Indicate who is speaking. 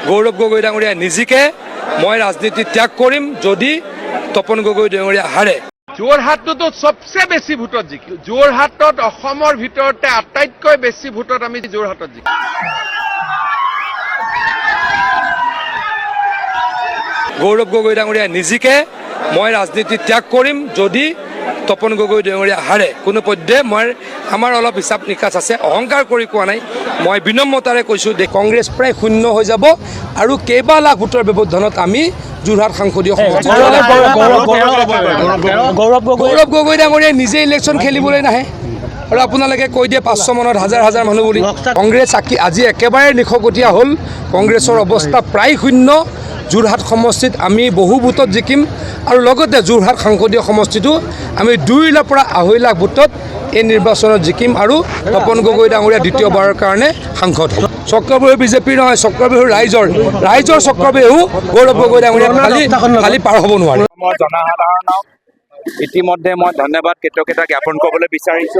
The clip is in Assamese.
Speaker 1: গৌৰৱ গগৈ ডাঙৰীয়া নিজিকে মই ৰাজনীতি ত্যাগ কৰিম যদি তপন গগৈ ডাঙৰীয়া হাৰে।
Speaker 2: যোৰহাটতো সবচে বেছি ভোটত জিকিল। যোৰহাটত অসমৰ ভিতৰতে আটাইতকৈ বেছি ভোটত আমি যোৰহাটত জিকিল।
Speaker 1: গৌৰৱ গগৈ ডাঙৰীয়া নিজিকে মই ৰাজনীতি ত্যাগ কৰিম যদি তপন গগৈ ডাঙৰীয়া হাৰে। কোনো পধ্যে মই আমাৰ অলপ হিচাপ নিকাচ আছে, অহংকাৰ কৰি কোৱা নাই, মই বিনম্ৰতাৰে কৈছোঁ যে কংগ্ৰেছ প্ৰায় শূন্য হৈ যাব আৰু কেইবা লাখ ভোটৰ ব্যৱধানত আমি যোৰহাট সাংসদীয় সমষ্টি। গৌৰৱ গগৈ ডাঙৰীয়াই নিজে ইলেকশ্যন খেলিবলৈ নাহে আৰু আপোনালোকে কৈ দিয়ে 500 মনত হাজাৰ হাজাৰ মানুহ বুলি। কংগ্ৰেছ আজি একেবাৰে নিশকতীয়া হ'ল, কংগ্ৰেছৰ অৱস্থা প্ৰায় শূন্য। যোৰহাট সমষ্টিত আমি বহু ভোটত জিকিম আৰু লগতে যোৰহাট সাংসদীয় সমষ্টিটো আমি 2 লাখৰ পৰা 2.5 লাখ ভোটত এই নিৰ্বাচনত জিকিম আৰু তপন গগৈ ডাঙৰীয়া দ্বিতীয়বাৰৰ কাৰণে সাংসদ হ'ল। চক্ৰবেহু বিজেপিৰ নহয়, চক্ৰবেহু ৰাইজৰ চক্ৰবেহু গৌৰৱ গগৈ ডাঙৰীয়া খালি পাৰ হ'ব নোৱাৰে।
Speaker 3: মই জনসাধাৰণক ইতিমধ্যে মই ধন্যবাদ কৃতজ্ঞতা জ্ঞাপন কৰিবলৈ বিচাৰিছোঁ।